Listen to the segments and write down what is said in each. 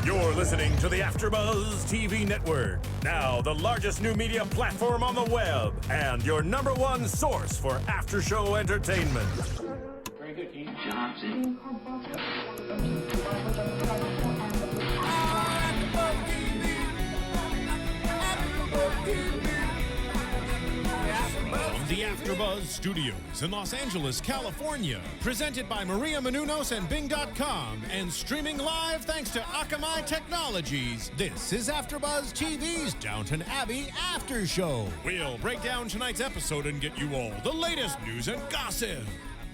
You're listening to the AfterBuzz TV Network, now the largest new media platform on the web, and your #1 source for after-show entertainment. Very good, Keith. Johnson. The AfterBuzz Studios in Los Angeles, California. Presented by Maria Menounos and Bing.com and streaming live thanks to Akamai Technologies. This is AfterBuzz TV's Downton Abbey After Show. We'll break down tonight's episode and get you all the latest news and gossip.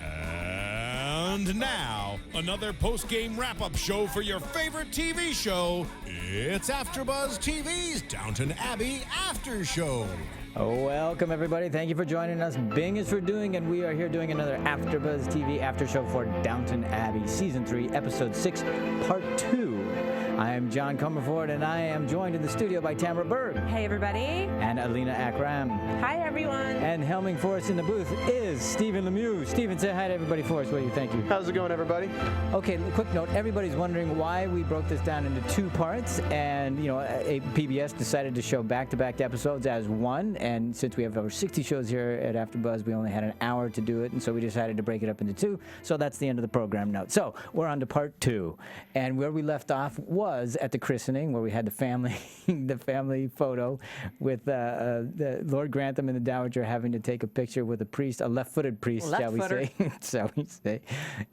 And now, another post-game wrap-up show for your favorite TV show. It's AfterBuzz TV's Downton Abbey After Show. Welcome, everybody. Thank you for joining us. Bing is for doing, and we are here doing another AfterBuzz TV after show for Downton Abbey, Season 3, Episode 6, Part 2. I am John Comerford, and I am joined in the studio by Tamara Berg. Hey, everybody. And Alina Akram. Hi, everyone. And helming for us in the booth is Stephen Lemieux. Stephen, say hi to everybody for us, will you? Thank you. How's it going, everybody? Okay, quick note. Everybody's wondering why we broke this down into 2 parts, and, you know, PBS decided to show back-to-back episodes as one, and since we have over 60 shows here at AfterBuzz, we only had an hour to do it, and so we decided to break it up into 2, so that's the end of the program note. So, we're on to Part 2, and where we left off was at the christening, where we had the family the family photo with the Lord Grantham and the Dowager having to take a picture with a priest, a left-footed priest, shall we say. Shall we say.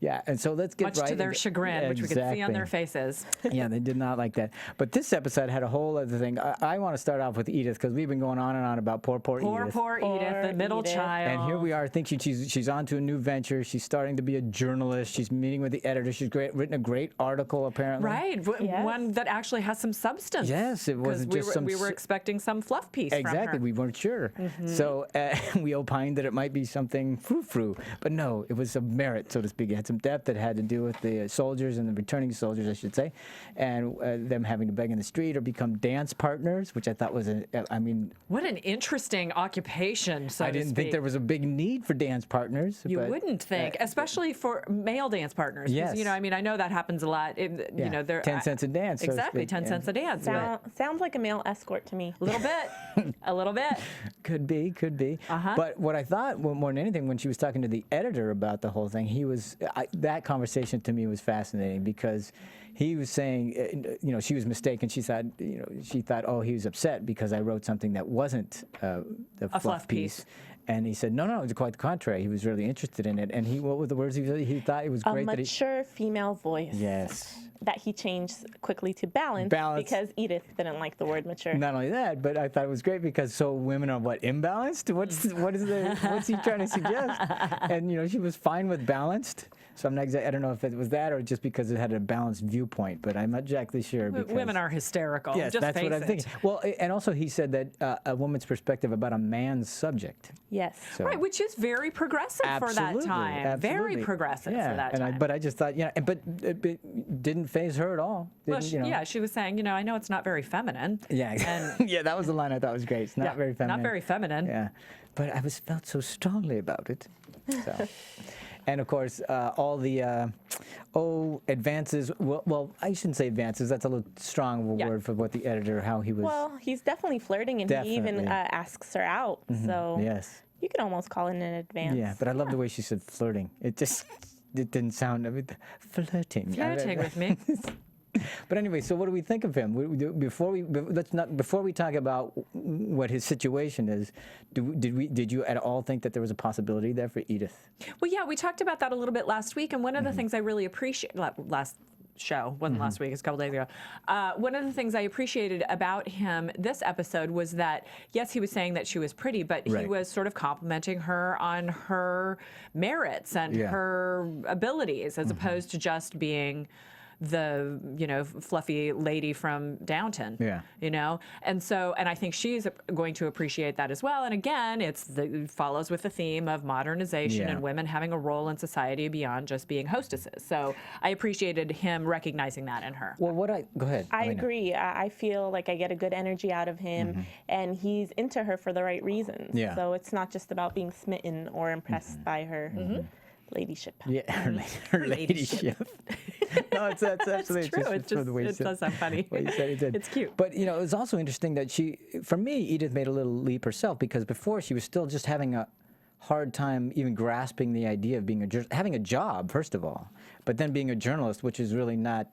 Yeah, and so let's get Much right to their chagrin, which we could see on their faces. Yeah, they did not like that. But this episode had a whole other thing. I want to start off with Edith, because we've been going on and on about poor Edith. Poor Edith, the middle child. And here we are. I think she's on to a new venture. She's starting to be a journalist. She's meeting with the editor. She's written a great article, apparently. Right, Yes. one that actually has some substance. Yes, it wasn't just some... we were expecting some fluff piece from her. Exactly, we weren't sure. So we opined that it might be something frou-frou. But no, it was some merit, so to speak. It had some depth that had to do with the soldiers and the returning soldiers, I should say, and them having to beg in the street or become dance partners, which I thought was, What an interesting occupation, so I didn't think there was a big need for dance partners. You wouldn't think, especially for male dance partners. Yes. You know, I mean, I know that happens a lot. You know, 10 cents a dance. Exactly, 10 cents a dance. Sounds like a male escort to me. A little bit. A little bit. Could be. But what I thought, more than anything, when she was talking to the editor about the whole thing, that conversation to me was fascinating, because he was saying, you know, she was mistaken. She thought, oh, he was upset because I wrote something that wasn't the fluff piece. And he said, no, it's quite the contrary. He was really interested in it. And what were the words he said? He thought it was great that he... A mature female voice. Yes. That he changed quickly to balance. Because Edith didn't like the word mature. Not only that, but I thought it was great because women are imbalanced? What's he trying to suggest? And, you know, she was fine with balanced. So I'm not exactly, I don't know if it was that or just because it had a balanced viewpoint, but I'm not exactly sure. Because women are hysterical. Yes, just that's face what I'm thinking. Well, and also he said that a woman's perspective about a man's subject. Yes. So, right, which is very progressive for that time. Absolutely. Very progressive for that time. But I just thought, but it didn't faze her at all. Yeah, she was saying, I know it's not very feminine. Yeah, and yeah, that was the line I thought was great. It's not very feminine. Not very feminine. Yeah, but I felt so strongly about it. So. And of course, all the advances. Well, I shouldn't say advances. That's a little strong of a word for what the editor, how he was. Well, he's definitely flirting, and he even asks her out. So yes, you could almost call it an advance. Yeah, but I love the way she said flirting. It didn't sound flirting. Flirting with me. But anyway, so what do we think of him? Before we talk about what his situation is, did you at all think that there was a possibility there for Edith? Well, yeah, we talked about that a little bit last week, and one of the things I really appreciate last show wasn't last week, it's a couple days ago. One of the things I appreciated about him this episode was that yes, he was saying that she was pretty, but he was sort of complimenting her on her merits and her abilities, as opposed to just being the fluffy lady from Downton. And I think she's going to appreciate that as well. And again, it follows with the theme of modernization and women having a role in society beyond just being hostesses. So I appreciated him recognizing that in her. Well, go ahead. I agree. I feel like I get a good energy out of him, and he's into her for the right reasons. So it's not just about being smitten or impressed by her ladyship. Yeah, her ladyship. no, that's absolutely It's true. just for the way you It said does sound funny. what you said it did. It's cute. But it was also interesting that for me, Edith made a little leap herself, because before she was still just having a hard time even grasping the idea of being having a job, first of all, but then being a journalist, which is really not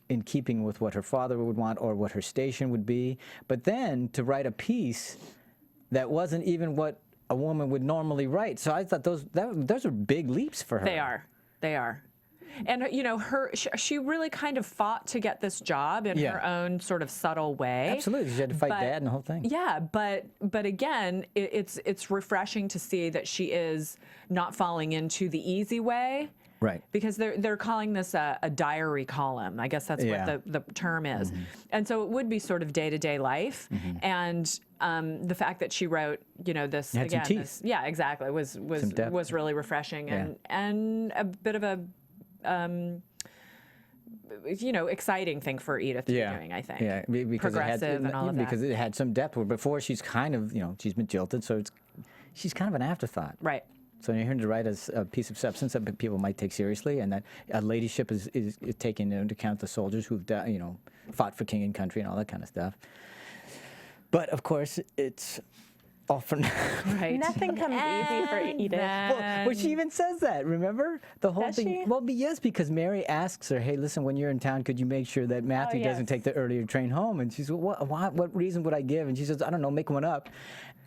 in keeping with what her father would want or what her station would be. But then to write a piece that wasn't even what a woman would normally write. So I thought those are big leaps for her. They are. And she really kind of fought to get this job in her own sort of subtle way. Absolutely, she had to fight Dad and the whole thing. Yeah, but again, it's refreshing to see that she is not falling into the easy way. Right. Because they're calling this a diary column. I guess that's what the term is. And so it would be sort of day-to-day life. And the fact that she wrote, this Had again, some teeth. yeah, exactly, was really refreshing and a bit of a exciting thing for Edith to be doing, I think. Yeah, because progressive and all of that. Because it had some depth. Where before she's kind of, she's been jilted, so she's kind of an afterthought. Right. So you're here to write a piece of substance that people might take seriously, and that a ladyship is taking into account the soldiers who've fought for king and country and all that kind of stuff. But of course, it's all for now. Right. Nothing comes easy for Edith. Well, she even says that. Remember the whole Does thing? she? Well, yes, because Mary asks her, "Hey, listen, when you're in town, could you make sure that Matthew doesn't take the earlier train home?" And she's, "What reason would I give?" And she says, "I don't know, make one up."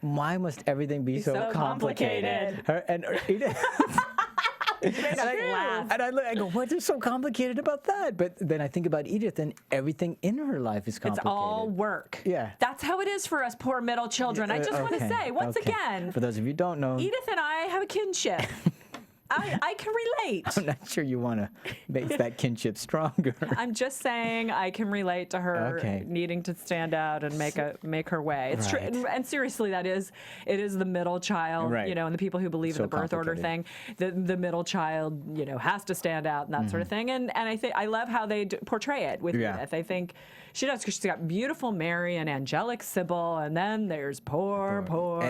Why must everything be so complicated? Edith. And I go, what is so complicated about that? But then I think about Edith, and everything in her life is complicated. It's all work. Yeah. That's how it is for us poor middle children. I just want to say, once again, for those of you who don't know, Edith and I have a kinship. I can relate. I'm not sure you want to make that kinship stronger. I'm just saying I can relate to her needing to stand out and make her way. It's true, and seriously, it is the middle child, and the people who believe in the birth order thing. The middle child, has to stand out and that sort of thing. And I love how they portray it with Edith. I think she does, because she's got beautiful Mary and angelic Sybil, and then there's poor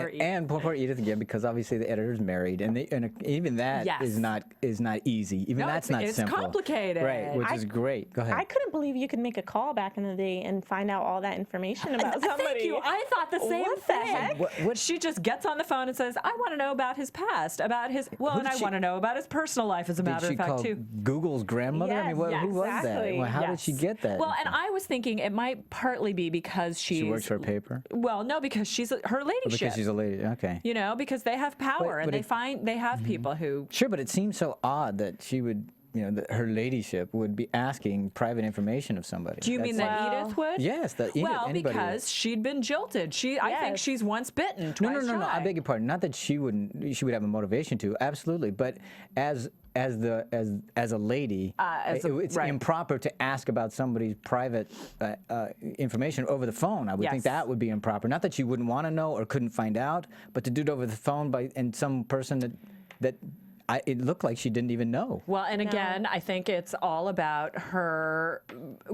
Edith. And poor Edith again, because obviously the editor's married, and even that is not easy. Even that's not simple. It's complicated. Right, which is great. Go ahead. I couldn't believe you could make a call back in the day and find out all that information about somebody. Thank you. I thought the same thing. What? She just gets on the phone and says, "I want to know about his past, about his and I want to know about his personal life, as a matter of fact, too." Google's grandmother? Yes, I mean, who was that? exactly. Well, how did she get that? Well, and I was thinking it might partly be because she works for a paper. Well, no, because she's her ladyship. Because she's a lady. Okay. Because they have power, and they have people who. Sure, but it seems so odd that she would, that her ladyship would be asking private information of somebody. Do you mean that Edith would? Yes, that Edith. Well, anybody because she'd been jilted. I think she's once bitten, twice No. I beg your pardon. Not that she would have a motivation to. Absolutely, but as a lady, it's improper to ask about somebody's private information over the phone. I would think that would be improper. Not that she wouldn't want to know or couldn't find out, but to do it over the phone and some person that it looked like she didn't even know. Well, and again, I think it's all about her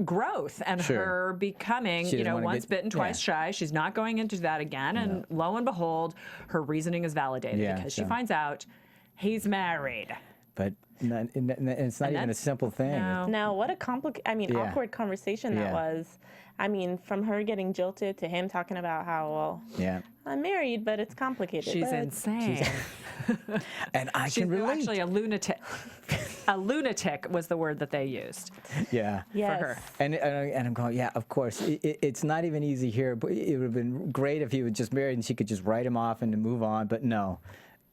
growth and her becoming, once bitten, twice shy. She's not going into that again. No. And lo and behold, her reasoning is validated because she finds out he's married. But it's not even a simple thing. No, what a awkward conversation that was. I mean, from her getting jilted to him talking about how, I'm married, but it's complicated. She's insane. And I can relate. She's actually a lunatic. A lunatic was the word that they used. Yes. For her. And I'm going, of course. It's not even easy here, but it would have been great if he was just married and she could just write him off and move on, but no.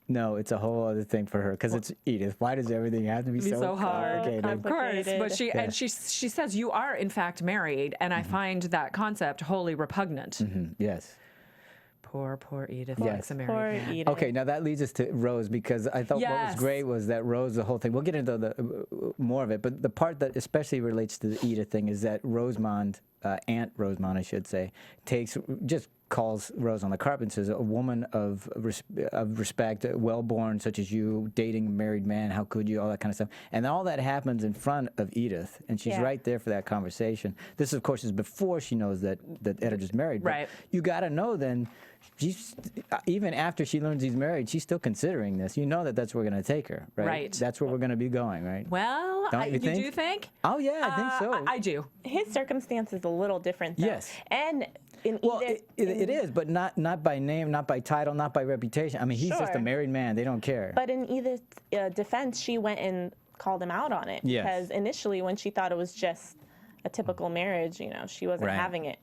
No, it's a whole other thing for her, because it's Edith. Why does everything have to be so hard? Of course, but she says you are in fact married, and I find that concept wholly repugnant. Yes. Poor Edith. Yes. Poor Edith. Okay, now that leads us to Rose, because I thought what was great was that Rose, the whole thing. We'll get into more of it, but the part that especially relates to the Edith thing is that Rosamond Aunt Rosemont, I should say, calls Rose on the carpet and says, a woman of respect, well-born, such as you, dating a married man, how could you, all that kind of stuff. And then all that happens in front of Edith, and she's right there for that conversation. This, of course, is before she knows that Edith is married. Right. But you got to know then, even after she learns he's married, she's still considering this. You know that's where we're going to take her, right? Right. That's where we're going to be going, right? Well, you do think? Oh, yeah, I think so. I do. His circumstance is a little different, though. Yes. And it is, but not by name, not by title, not by reputation. I mean, he's just a married man. They don't care. But in Edith's defense, she went and called him out on it. Yes. Because initially, when she thought it was just a typical marriage, she wasn't having it.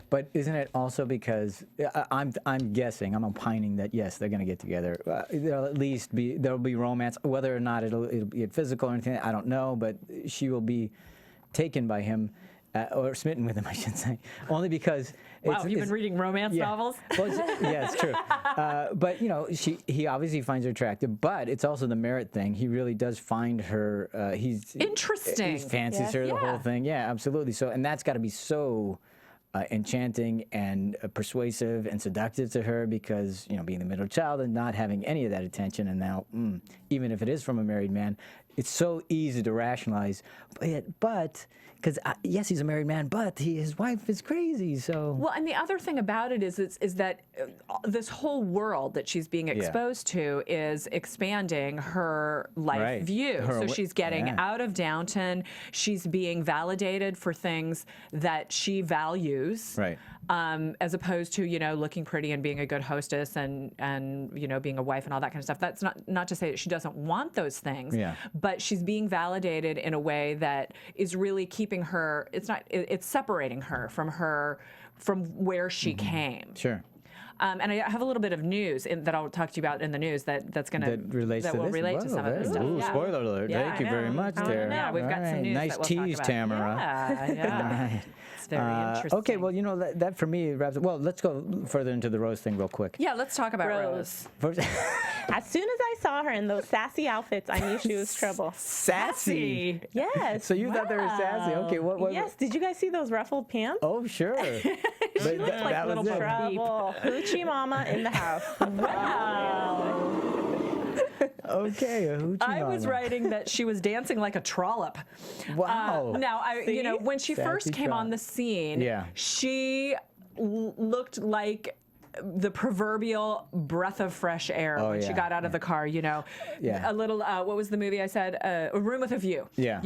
But isn't it also because I'm guessing, I'm opining that yes, they're going to get together. There'll be romance, whether or not it'll be physical or anything. I don't know, but she will be taken by him. Or smitten with him, I should say, only because. Wow, you've been reading romance novels? Well, yeah, it's true. But he obviously finds her attractive. But it's also the merit thing. He really does find her. He's interesting. He fancies her, the whole thing. Yeah, absolutely. So, and that's got to be so enchanting and persuasive and seductive to her because being the middle child and not having any of that attention, and now even if it is from a married man, it's so easy to rationalize. But because yes, he's a married man, but his wife is crazy. So well, and the other thing about it is that this whole world that she's being exposed to is expanding her life view. So she's getting out of Downton. She's being validated for things that she values. Right. As opposed to looking pretty and being a good hostess and being a wife and all that kind of stuff. That's not to say that she doesn't want those things, but she's being validated in a way that is really keeping her. It's separating her from where she came. Sure. And I have a little bit of news that I'll talk to you about in the news that will relate to some of this stuff. Ooh, spoiler alert! Thank you very much, there. Yeah, we've got some news. Nice that we'll tease, talk about. Tamara. Yeah. It's very interesting. Okay, well, that for me wraps up. Well, let's go further into the Rose thing real quick. Yeah, let's talk about Rose. As soon as I saw her in those sassy outfits, I knew she was trouble. Sassy? Yes. So you thought they were sassy? Okay, what? Yes. Did you guys see those ruffled pants? Oh, sure. She looked like little trouble. Hoochie mama in the house. Wow. Okay, a hoochie I was mama. writing that she was dancing like a trollop. Wow. Now, when she first came on the scene, she looked like the proverbial breath of fresh air when she got out of the car, a little, what was the movie I said? A Room with a View. Yeah.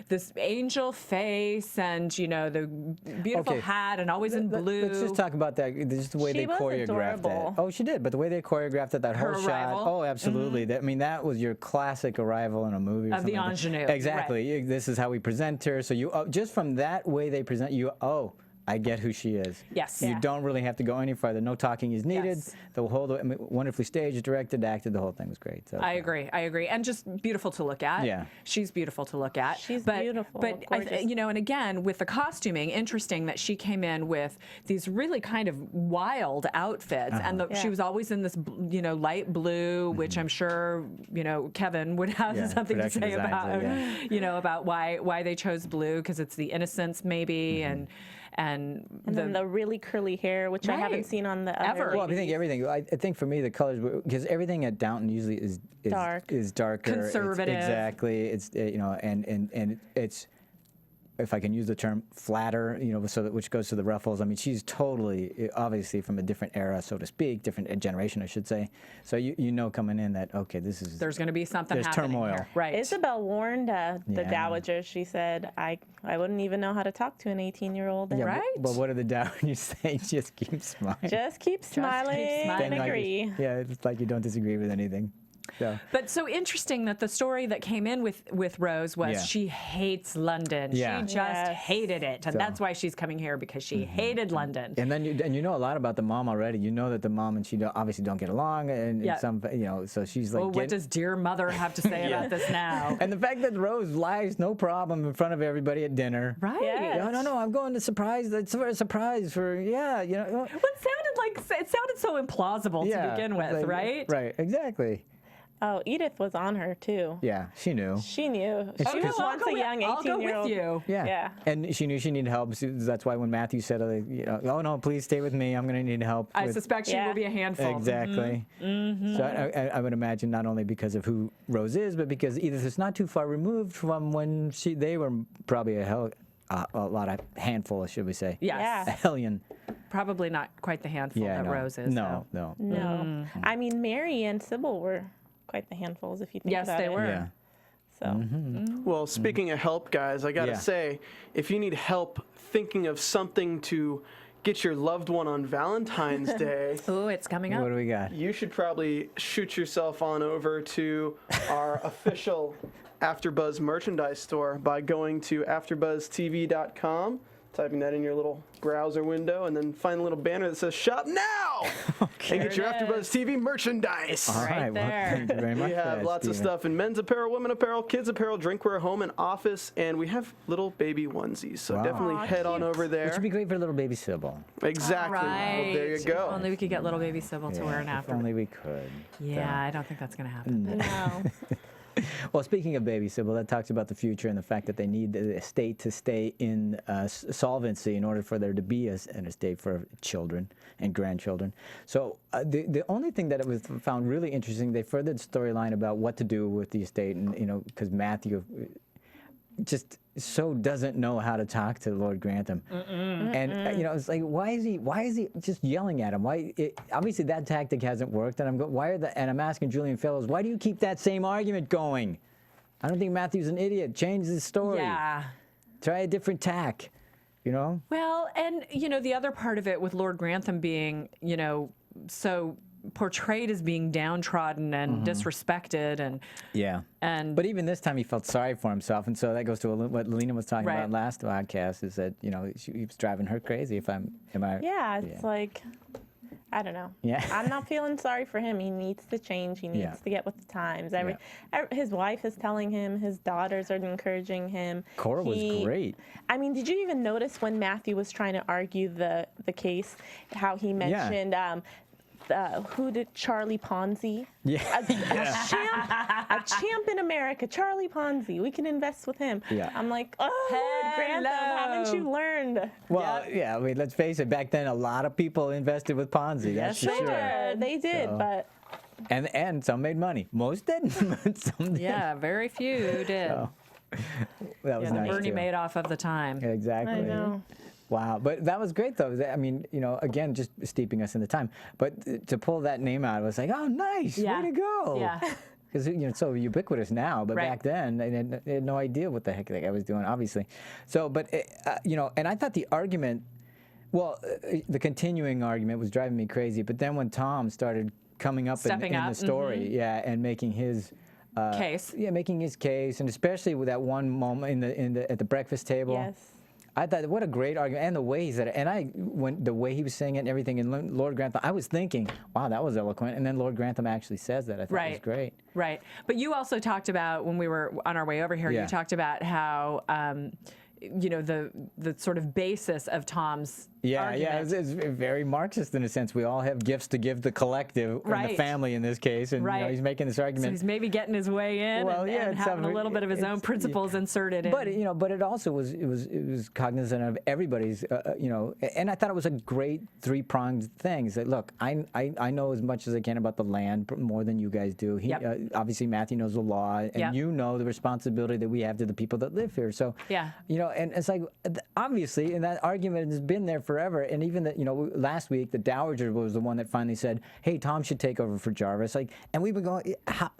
This angel face and, the beautiful hat and always in blue. Let's just talk about that, just the way they choreographed that. Oh, she did, but the way they choreographed it, that whole shot. Oh, absolutely. Mm-hmm. That was your classic arrival in a movie. Of the ingenue. Exactly. Right. This is how we present her. So you, just from that way they present you, I get who she is. Yes. You don't really have to go any farther. No talking is needed. Yes. The whole, wonderfully staged, directed, acted, the whole thing was great. So, I agree. And just beautiful to look at. Yeah. She's beautiful to look at. She's beautiful. But, and again, with the costuming, interesting that she came in with these really kind of wild outfits. And she was always in this, light blue, which I'm sure, Kevin would have something to say about, about why they chose blue, because it's the innocence maybe, and then the really curly hair, which I haven't seen on the other. Well, I think everything. I think for me the colors, because everything at Downton usually is darker, conservative. Exactly. It's and it's, if I can use the term, flatter, so that, which goes to the ruffles. I mean, she's totally, obviously, from a different era, so to speak, different generation, I should say. So coming in that, okay, there's going to be something happening turmoil here. Right. Isobel warned the dowager. She said, I wouldn't even know how to talk to an 18-year-old. Yeah, right? But what did the dowagers say? Just keep smiling. Just keep smiling and agree. It's like you don't disagree with anything. So. But so interesting that the story that came in with Rose was she hates London. Yeah. She just hated it, and that's why she's coming here, because she hated London. And then you know a lot about the mom already. You know that the mom and she obviously don't get along, and some so she's like. Well, what does dear mother have to say about this now? And the fact that Rose lies no problem in front of everybody at dinner. Right. Yes. No, I'm going to surprise. It's a surprise for Well, it sounded so implausible to begin with, right? Right. Exactly. Oh, Edith was on her too. Yeah, she knew. She knew. She was once a young 18-year-old. I'll go with you. Yeah. And she knew she needed help. That's why when Matthew said, oh, no, please stay with me. I'm going to need help. I suspect she will be a handful. Exactly. So I would imagine not only because of who Rose is, but because Edith is not too far removed from when they were probably a handful, should we say. Yes. A hellion. Probably not quite the handful that Rose is. No. I mean, Mary and Sybil were quite the handfuls, if you think about it. Yes, they were. Yeah. So. Well, speaking of help, guys, I gotta say, if you need help thinking of something to get your loved one on Valentine's Day, Ooh, it's coming up. What do we got? you should probably shoot yourself on over to our official AfterBuzz merchandise store by going to AfterBuzzTV.com, typing that in your little browser window, and then find a little banner that says "Shop Now" and get your AfterBuzz TV merchandise. All right. Well, thank you very much. We have lots of stuff in men's apparel, women apparel, kids apparel, drinkware, home and office, and we have little baby onesies. So definitely head on over there. Which would be great for little baby Sybil. Exactly. Right. Well, there you go. If only we could get little baby Sybil to wear an If after. only we could. Yeah, I don't think that's going to happen. No. Well, speaking of baby Sybil, that talks about the future and the fact that they need the estate to stay in solvency in order for there to be an estate for children and grandchildren. So the only thing that it was found really interesting, they furthered the storyline about what to do with the estate, and because Matthew just so doesn't know how to talk to Lord Grantham. And it's like, why is he just yelling at him? Obviously that tactic hasn't worked, and I'm asking Julian Fellows, why do you keep that same argument going? I don't think Matthew's an idiot. Change the story. Yeah. Try a different tack, Well, and the other part of it with Lord Grantham being, so portrayed as being downtrodden and disrespected, and but even this time he felt sorry for himself, and so that goes to what Alina was talking about last podcast, is that he was driving her crazy. It's like, I don't know. Yeah. I'm not feeling sorry for him. He needs to change. He needs to get with the times. His wife is telling him. His daughters are encouraging him. Cora was great. I mean, did you even notice when Matthew was trying to argue the case, how he mentioned who did Charlie Ponzi? Yeah. A champ in America, Charlie Ponzi. We can invest with him. Yeah. I'm like, oh, Grantham, haven't you learned? Well, I mean, let's face it. Back then, a lot of people invested with Ponzi. That's for sure. They did, but. And some made money. Most didn't. Some did. Yeah, very few did. So, that was nice. Bernie too. Madoff of the time. Exactly. I know. Wow, but that was great though. I mean, again, just steeping us in the time. But to pull that name out, it was like, oh, nice, way to go. Yeah. Because it's so ubiquitous now, but back then they had no idea what the heck that guy was doing, obviously. So, but and I thought the argument, the continuing argument was driving me crazy. But then when Tom started coming up in the story, and making his case, making his case, and especially with that one moment at the breakfast table. Yes. I thought, what a great argument, and the way he said it, and the way he was saying it and everything, and Lord Grantham, I was thinking, wow, that was eloquent, and then Lord Grantham actually says that. I thought it was great. Right, but you also talked about, when we were on our way over here, you talked about how, the sort of basis of Tom's argument. It's very Marxist in a sense. We all have gifts to give the collective, and the family in this case, and he's making this argument. So he's maybe getting his way in, and having a little bit of his own principles inserted in. But it also was cognizant of everybody's, and I thought it was a great three-pronged thing. That look, I know as much as I can about the land, more than you guys do. Obviously Matthew knows the law, and you know the responsibility that we have to the people that live here. So and it's like, obviously, and that argument has been there forever. And even last week, the Dowager was the one that finally said, hey, Tom should take over for Jarvis. Like, and we've been going, how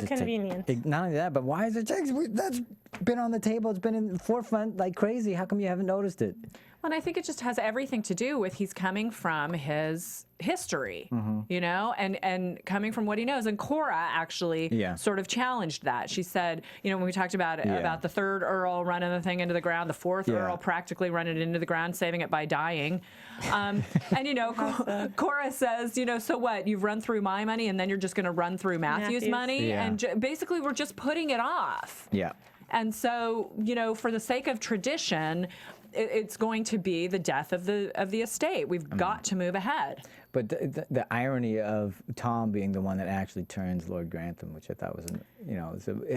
convenient. Not only that, but why is it that's been on the table, it's been in the forefront like crazy. How come you haven't noticed it? Well, and I think it just has everything to do with he's coming from his history, and coming from what he knows. And Cora actually sort of challenged that. She said, when we talked about the third Earl running the thing into the ground, the fourth Earl practically running it into the ground, saving it by dying. Cora says, so what? You've run through my money, and then you're just going to run through Matthew's money, and basically we're just putting it off. Yeah. And so, for the sake of tradition, it's going to be the death of the estate. We've got to move ahead. But the irony of Tom being the one that actually turns Lord Grantham, which I thought was,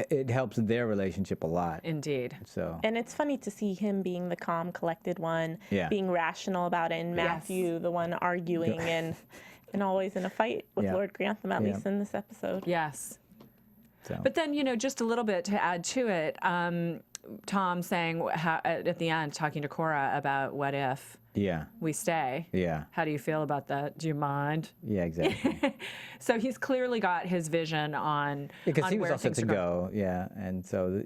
it helps their relationship a lot. Indeed. So. And it's funny to see him being the calm, collected one, being rational about it, and Matthew, the one arguing and always in a fight with Lord Grantham, at least in this episode. Yes. So. But then, just a little bit to add to it, Tom saying at the end, talking to Cora about what if we stay. Yeah. How do you feel about that? Do you mind? Yeah, exactly. So he's clearly got his vision on because he was where all set to go. Yeah, and so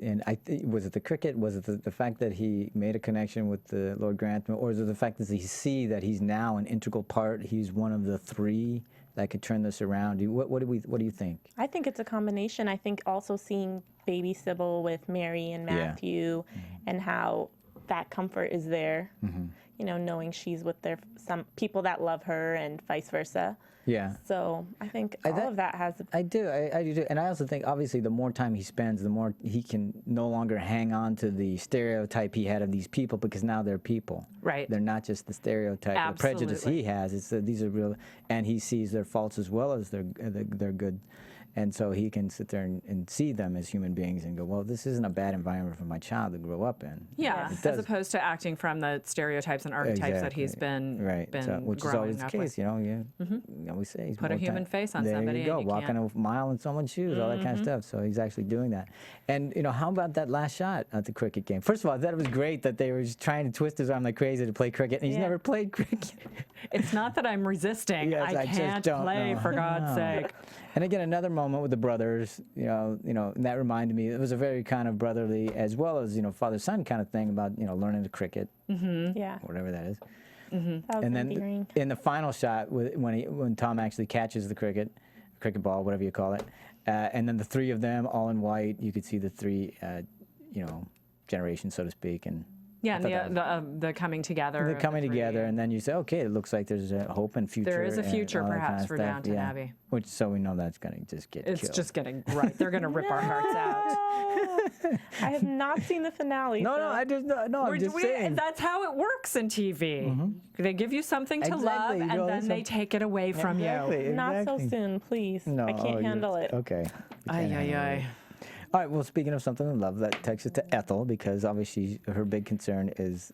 was it the cricket? Was it the fact that he made a connection with the Lord Grantham, or is it the fact that he see that he's now an integral part? He's one of the three that could turn this around. What do you think? I think it's a combination. I think also seeing baby Sybil with Mary and Matthew, and how that comfort is there. Knowing she's with some people that love her and vice versa. Yeah. So I think all of that has. I do too, and I also think obviously the more time he spends, the more he can no longer hang on to the stereotype he had of these people, because now they're people. Right. They're not just the stereotype, the prejudice he has. It's these are real, and he sees their faults as well as their good. And so he can sit there and see them as human beings and go, well, this isn't a bad environment for my child to grow up in. Yeah, as opposed to acting from the stereotypes and archetypes that he's been which is always the case, we say he's put a human face on somebody. There you go, walking a mile in someone's shoes, all that kind of stuff. So he's actually doing that. And how about that last shot at the cricket game? First of all, I thought it was great that they were just trying to twist his arm like crazy to play cricket, and he's never played cricket. It's not that I'm resisting. I can't play, for God's sake. And again, another moment with the brothers, and that reminded me, it was a very kind of brotherly, as well as, father-son kind of thing about, learning the cricket. Yeah. Whatever that is. That was and endearing. then in the final shot, when Tom actually catches the cricket ball, whatever you call it, and then the three of them all in white, you could see the three, generations, so to speak, and and the coming together. The coming together, and then you say, okay, it looks like there's a hope and future. There is a future, perhaps, for Downton Abbey. Which, so we know that's going to just get killed. It's just getting, right, they're going to rip our hearts out. I have not seen the finale. I'm just saying. That's how it works in TV. They give you something to love, and then they take it away from you. Not so soon, please. No, I can't handle it. Okay. Ay. All right, well, speaking of something to love, that takes us to Ethel, because obviously her big concern is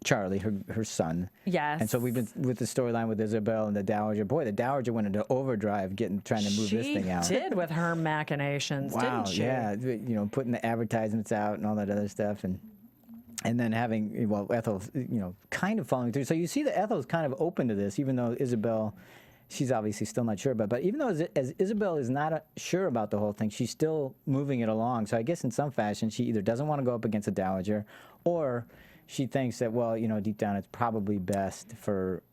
Charlie, her son. Yes. And so we've been with the storyline with Isobel and the Dowager. Boy, the Dowager went into overdrive trying to move this thing out. She did with her machinations, didn't she? Yeah, putting the advertisements out and all that other stuff, and then having, Ethel, kind of following through. So you see that Ethel's kind of open to this, even though Isobel, she's obviously still not sure about. But even though as Isobel is not sure about the whole thing, she's still moving it along. So I guess in some fashion, she either doesn't want to go up against the Dowager, or she thinks that, deep down, it's probably best for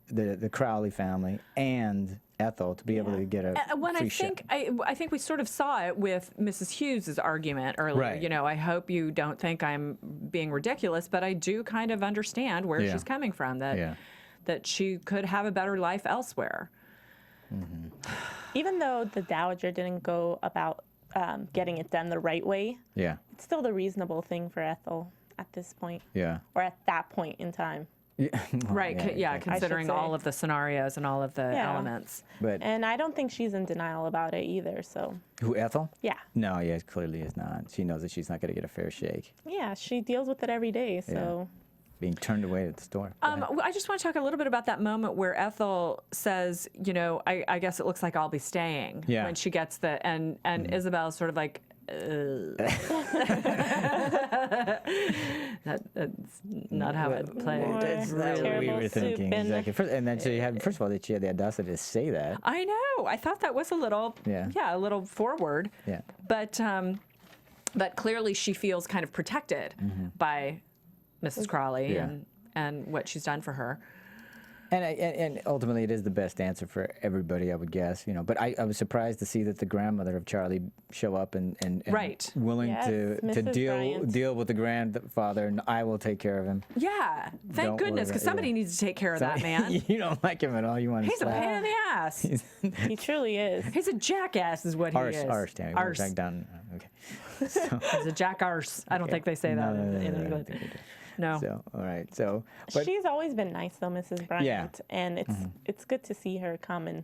the Crowley family and Ethel to be able to get a free shot. I think we sort of saw it with Mrs. Hughes' argument earlier. Right. I hope you don't think I'm being ridiculous, but I do kind of understand where she's coming from. That she could have a better life elsewhere. Even though the Dowager didn't go about getting it done the right way, it's still the reasonable thing for Ethel at this point. Yeah. Or at that point in time. Right, considering all of the scenarios and all of the elements. And I don't think she's in denial about it either, so. Who, Ethel? Yeah. No, clearly is not. She knows that she's not going to get a fair shake. Yeah, she deals with it every day, so. Yeah. Being turned away at the store. I just want to talk a little bit about that moment where Ethel says, I guess it looks like I'll be staying when she gets and Isabel's sort of like, that's not how it played. That's not what we were thinking. Exactly. And then she had the audacity to say that. I know. I thought that was a little, a little forward. Yeah. But clearly she feels kind of protected by Mrs. Crawley and what she's done for her. And ultimately, it is the best answer for everybody, I would guess. But I was surprised to see that the grandmother of Charlie show up and willing to deal with the grandfather, and I will take care of him. Yeah, thank goodness, because somebody needs to take care of that man. You don't like him at all. You want to. He's a pain in the ass. He truly is. He's a jackass, is what he is. Arse. Down. Okay. So. He's a jack arse. I don't think they say that in England. No. So, all right. So, but She's always been nice, though, Mrs. Bryant. Yeah. And it's good to see her come and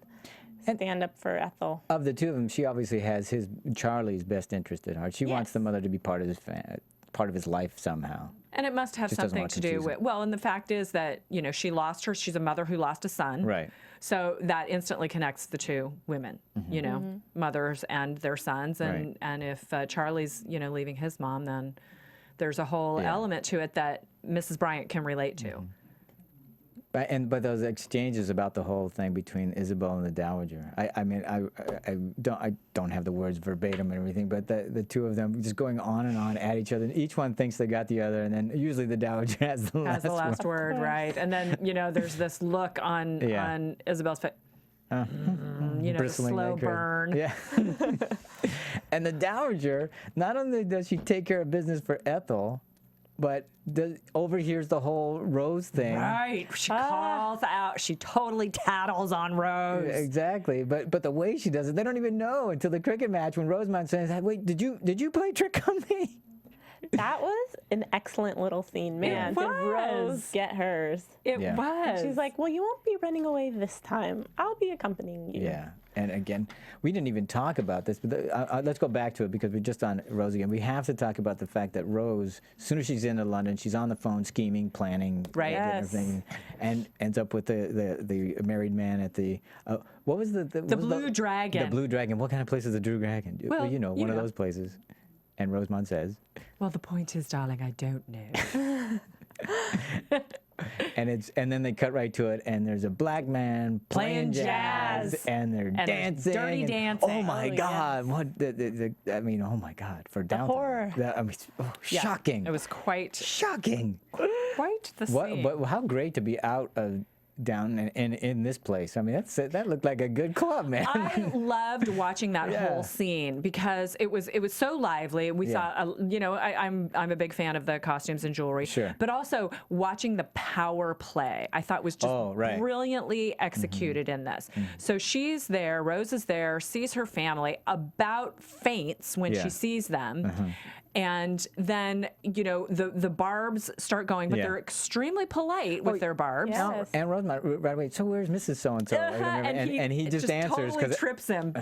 stand up for Ethel. of the two of them, she obviously has Charlie's best interest at heart. She wants the mother to be part of his life somehow. And it must have Just doesn't something want to do confuse with, it. well, and the fact is that, she lost she's a mother who lost a son. Right. So that instantly connects the two women, mothers and their sons. And, Right. and if Charlie's, leaving his mom, then there's a whole element to it that Mrs. Bryant can relate to. But those exchanges about the whole thing between Isobel and the Dowager, I don't have the words verbatim and everything, but the two of them just going on and on at each other. And each one thinks they got the other, and then usually the Dowager has the last word. Word, right? And then there's this look on Isabel's face. The Bristling slow like her. burn. Yeah. And the Dowager, not only does she take care of business for Ethel, but overhears the whole Rose thing. Right. She calls out. She totally tattles on Rose. Exactly. But the way she does it, they don't even know until the cricket match when Rosemont says, "Wait, did you play trick on me?" That was an excellent little scene. Man, did Rose get hers? It Yeah. was. She's like, well, you won't be running away this time. I'll be accompanying you. Yeah. And again, we didn't even talk about this, but let's go back to it because we're just on Rose again. We have to talk about the fact that Rose, as soon as she's into London, she's on the phone scheming, planning, Right. everything, and ends up with the married man at the what was the Blue Dragon. The Blue Dragon. What kind of place is the Blue Dragon? Well, one of those places. And Rosemont says, well, the point is, darling, I don't know. and then they cut right to it, and there's a black man playing jazz, and they're And there's dancing, dirty and- dancing. Oh my Oh, God! What oh my God! For Downton, horror. Shocking! It was quite Shocking! the scene. But how great to be out of down in this place. I mean, that looked like a good club, man. I loved watching that whole scene because it was so lively. We saw, I'm a big fan of the costumes and jewelry, Sure. but also watching the power play. I thought was just brilliantly executed in this. So she's there, Rose is there, sees her family, about faints when she sees them. And then, the barbs start going, but they're extremely polite with their barbs. Yes. And Rosemont right away. So where's Mrs. So-and-so? And he just answers totally trips him.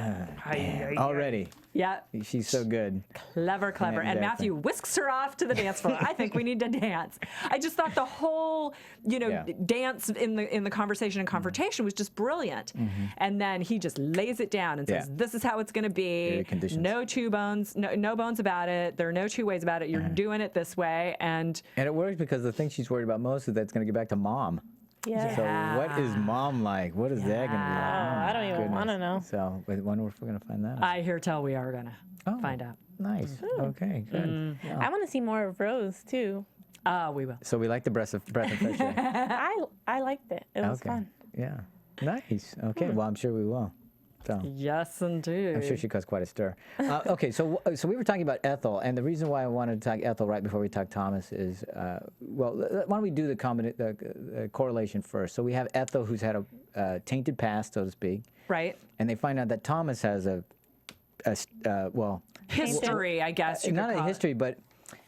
already. Yeah. She's so good. Clever. Yeah, And Matthew whisks her off to the dance floor. I think we need to dance. I just thought the whole, dance in the conversation and confrontation was just brilliant. And then he just lays it down and says, this is how it's going to be. Conditions. No bones about it. There are no two ways about it. You're doing it this way. And it works because the thing she's worried about most is that it's going to get back to Mom. Yeah. So what is Mom like? What is that going to be like? I don't even want to know. So I wonder if we're going to find that out. I hear tell we are going to find out. Nice. Okay, good. I want to see more of Rose, too. We will. So we like the breath of fresh air. I liked it. It was fun. Yeah. Nice. Okay. Well, I'm sure we will. So Yes, indeed. I'm sure she caused quite a stir. Okay, so we were talking about Ethel, and the reason why I wanted to talk Ethel right before we talk Thomas is, why don't we do the correlation first? So we have Ethel, who's had a tainted past, so to speak. Right. And they find out that Thomas has a History, I guess you not could a call history, but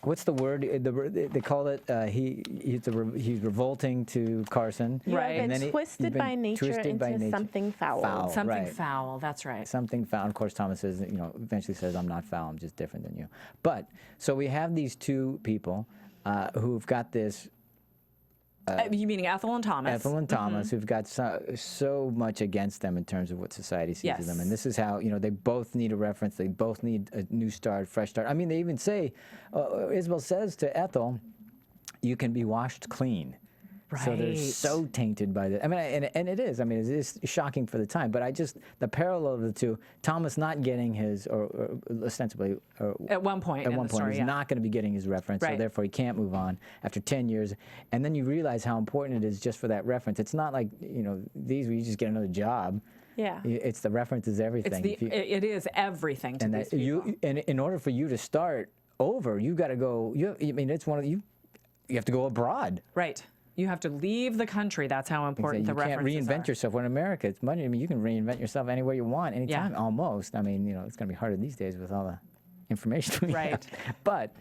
what's the word? They call it. He's revolting to Carson. You Right. have And then been twisted by nature into something foul. Something right. foul, that's right. Something foul. Of course, Thomas says, eventually says, "I'm not foul. I'm just different than you." But so we have these two people who've got this. You meaning Ethel and Thomas? Ethel and Thomas, who've got so much against them in terms of what society sees of them. And this is how, they both need a reference. They both need a new start, fresh start. I mean, they even say, Isobel says to Ethel, you can be washed clean. Right. So they're so tainted by that. I mean, and it is. I mean, it is shocking for the time. But the parallel of the two, Thomas not getting his, or ostensibly, At one point in the story, he's not going to be getting his reference, so Right. therefore he can't move on after 10 years. And then you realize how important it is just for that reference. It's not like, these where you just get another job. Yeah. It's the reference is everything. It is everything to these people. And in order for you to start over, you got to go. It's one of you have to go abroad. Right. You have to leave the country. That's how important the references You can't reinvent are. yourself. When in America, it's money. I mean, you can reinvent yourself anywhere you want, anytime, almost. I mean, it's going to be harder these days with all the information we Right. have. But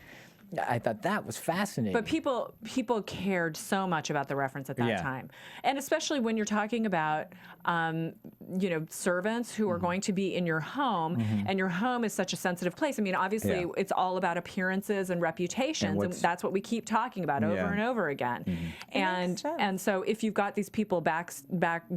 I thought that was fascinating. But people cared so much about the reference at that Yeah. time, and especially when you're talking about, servants who are going to be in your home, and your home is such a sensitive place. I mean, obviously, it's all about appearances and reputations, and that's what we keep talking about over and over again. And so if you've got these people back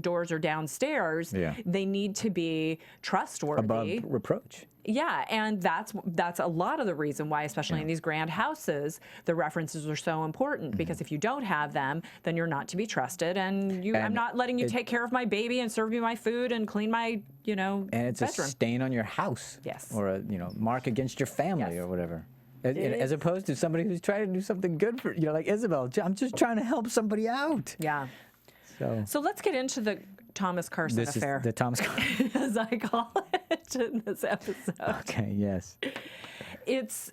doors or downstairs, they need to be trustworthy. Above reproach. Yeah, and that's a lot of the reason why, especially in these grand houses, the references are so important. Because if you don't have them, then you're not to be trusted, and I'm not letting you take care of my baby and serve me my food and clean my and it's bedroom. a stain on your house. Yes. Or a mark against your family or whatever. As opposed to somebody who's trying to do something good for like Isobel. I'm just trying to help somebody out. Yeah. So let's get into the Thomas Carson this affair, is the Thomas Carson, as I call it in this episode. Okay. Yes. It's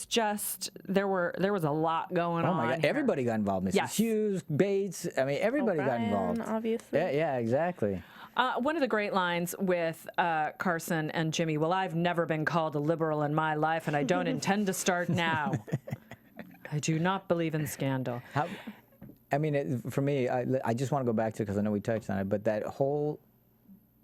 just there was a lot going on. Oh my God! here. Everybody got involved. Mrs. Yes. Hughes, Bates. I mean, everybody got O'Brien, involved. obviously. Yeah. Exactly. One of the great lines with Carson and Jimmy, well, I've never been called a liberal in my life, and I don't intend to start now. I do not believe in scandal. I mean, for me, I just want to go back to it because I know we touched on it, but that whole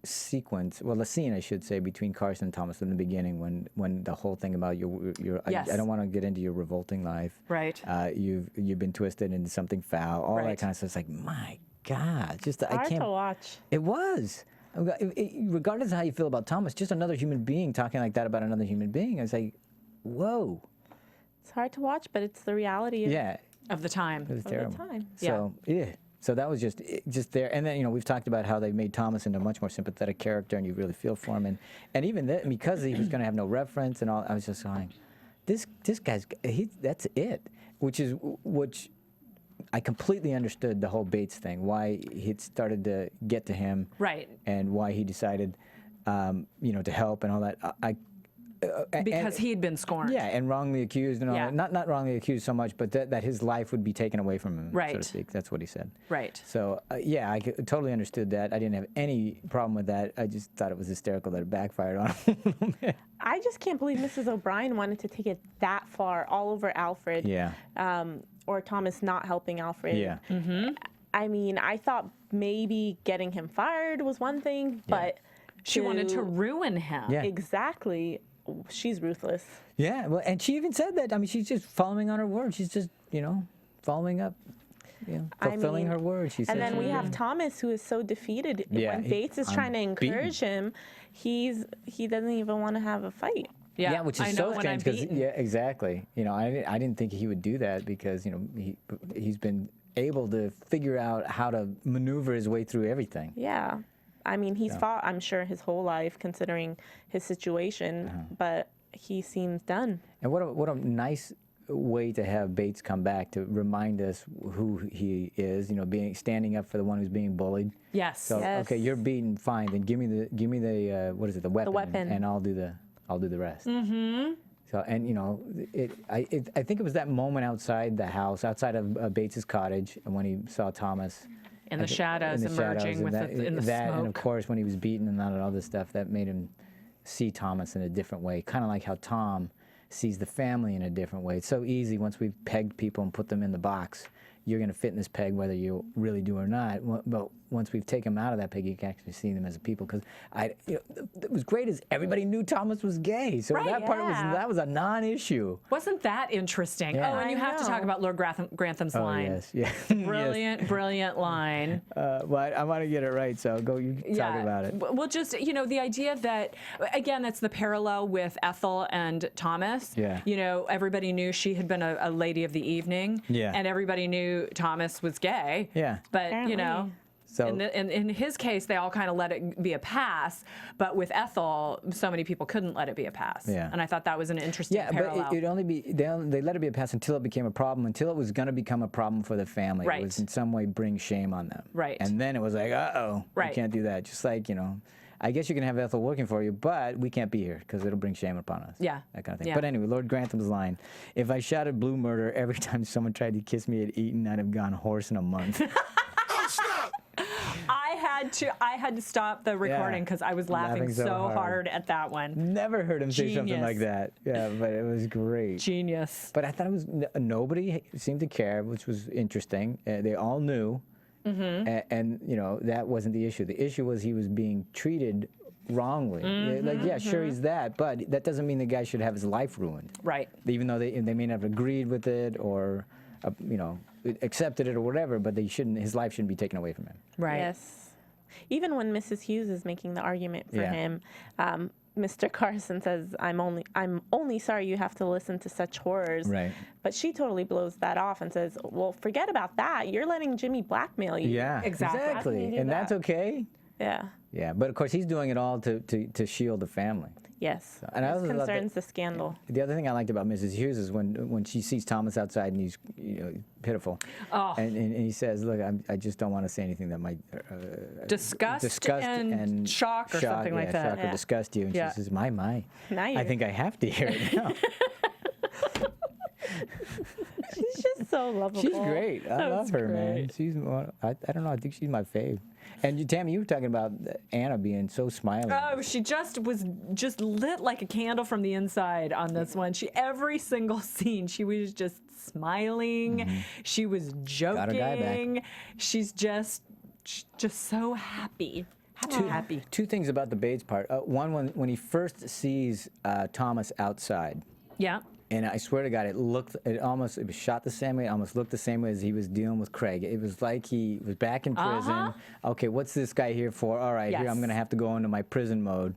sequence, well, the scene, I should say, between Carson and Thomas in the beginning, when the whole thing about your Yes. I don't want to get into your revolting life. Right. You've been twisted into something foul, all that kind of stuff. It's like, my God, just I Hard can't. to watch. It was. Regardless of how you feel about Thomas, just another human being talking like that about another human being. I was like, whoa. It's hard to watch, but it's the reality of, Yeah. Of the time. It was of terrible. the time. So so that was just there. And then we've talked about how they made Thomas into a much more sympathetic character, and you really feel for him. And even that, because he was going to have no reference and all, I was just going, this guy's that's it. Which I completely understood the whole Bates thing, why he started to get to him, Right. and why he decided, to help and all that. Because he had been scorned. Yeah, and wrongly accused and all Yeah. that. Not wrongly accused so much, but that his life would be taken away from him, so Right. to speak. That's what he said. Right. So, I totally understood that. I didn't have any problem with that. I just thought it was hysterical that it backfired on him. I just can't believe Mrs. O'Brien wanted to take it that far, all over Alfred. Yeah. Or Thomas not helping Alfred. Yeah. I mean, I thought maybe getting him fired was one thing, but She wanted to ruin him. Yeah. Exactly. She's ruthless. Yeah, well, and she even said that. I mean, she's just following on her word. She's just, following up, fulfilling her word. She said. And then she we would have do. Thomas, who is so defeated. Yeah, When Bates is trying to encourage him, he doesn't even want to have a fight. Yeah, which I is know so when I'm strange because beaten. exactly. I didn't think he would do that because he's been able to figure out how to maneuver his way through everything. Yeah. I mean, he's fought, I'm sure, his whole life, considering his situation, but he seems done. And what a nice way to have Bates come back to remind us who he is. Standing up for the one who's being bullied. Yes. So Yes. okay, you're beaten, fine. Then give me the what is it? The weapon. weapon. And I'll do the rest. Mm-hmm. So I think it was that moment outside the house, outside of Bates's cottage, and when he saw Thomas. In the shadows emerging with in the that, smoke. and of course when he was beaten and all this stuff, that made him see Thomas in a different way, kind of like how Tom sees the family in a different way. It's so easy once we've pegged people and put them in the box. You're going to fit in this peg whether you really do or not. But once we've taken them out of that peg, you can actually see them as a people. Because it was great as everybody knew Thomas was gay, so Right, that part yeah. was a non-issue. Wasn't that interesting? Yeah. Oh, and you I have to talk know. about Lord Grantham's line. Yes, Brilliant, brilliant line. But I want to get it right, so go. You talk about it. Well, just the idea that again, that's the parallel with Ethel and Thomas. Yeah. Everybody knew she had been a lady of the evening. Yeah. And everybody knew Thomas was gay. Yeah. But Apparently. So in his case, they all kind of let it be a pass. But with Ethel, so many people couldn't let it be a pass. Yeah. And I thought that was an interesting yeah, parallel. but it'd only be they let it be a pass until it became a problem, until it was going to become a problem for the family. Right. It was in some way bring shame on them. Right. And then it was like, Right. you can't do that. Just like I guess you can have Ethel working for you, but we can't be here because it'll bring shame upon us. Yeah. That kind of thing. Yeah. But anyway, Lord Grantham's line: "If I shouted blue murder every time someone tried to kiss me at Eton, I'd have gone hoarse in a month." I had to stop the recording because I was laughing so hard at that one. Never heard him say something like that. Yeah, but it was great. Genius. But I thought it was nobody seemed to care, which was interesting. They all knew, and you know that wasn't the issue. The issue was he was being treated wrongly. Like, yeah, sure he's that, but that doesn't mean the guy should have his life ruined. Right. Even though they may not have agreed with it or, you know, accepted it or whatever, but they shouldn't. His life shouldn't be taken away from him. Right. Yes. Even when Mrs. Hughes is making the argument for him, Mr. Carson says, "I'm only sorry you have to listen to such horrors." Right. But she totally blows that off and says, "Well, forget about that. You're letting Jimmy blackmail you." Yeah. Exactly. How can you do And that's that? okay. Yeah. Yeah, but of course he's doing it all to shield the family. Yes. And I This also thought concerns the scandal. The other thing I liked about Mrs. Hughes is when she sees Thomas outside and he's pitiful, and he says, "Look, I just don't want to say anything that might Disgust and shock or something like that. Shock or disgust you." And she says, "My, Now I think I have to hear it now." She's just so lovable. She's great. I love her, man. great. She's I don't know. I think she's my fave. And Tammy, you were talking about Anna being so smiling. Oh, she was lit like a candle from the inside on this one. Every single scene, she was just smiling. She was joking. Got her guy back. She's just so happy. Happy. Two things about the Bates part. One, when he first sees Thomas outside. Yeah. And I swear to God, it was shot the same way. It almost looked the same way as he was dealing with Craig. It was like he was back in prison. Okay, what's this guy here for? All right, here I'm going to have to go into my prison mode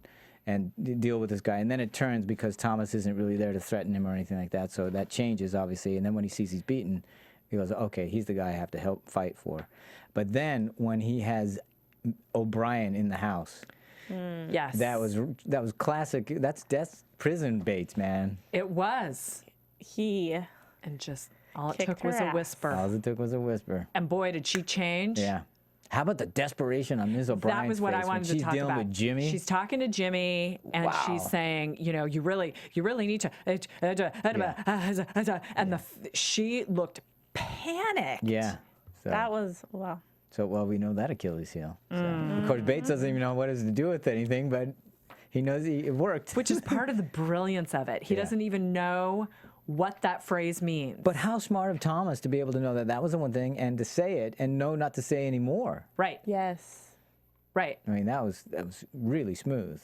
and deal with this guy. And then it turns because Thomas isn't really there to threaten him or anything like that. So that changes, obviously. And then when he sees he's beaten, he goes, okay, he's the guy I have to help fight for. But then when he has O'Brien in the house, Yes. that was classic. That's prison Bates, man. It was. He And just all it Kicked took was her a ass. whisper. All it took was a whisper. And boy, did she change. Yeah. How about the desperation on Ms. O'Brien's That was what face I wanted when to talk she's dealing about. with Jimmy? She's talking to Jimmy, and she's saying, you know, you really need to. And she looked panicked. Yeah. So, that was wow. So, well, we know that Achilles heel. So, of course, Bates doesn't even know what it has to do with anything, but he knows it worked. Which is part of the brilliance of it. He doesn't even know what that phrase means. But how smart of Thomas to be able to know that that was the one thing and to say it and know not to say any more. Right. Yes. Right. I mean, that was really smooth.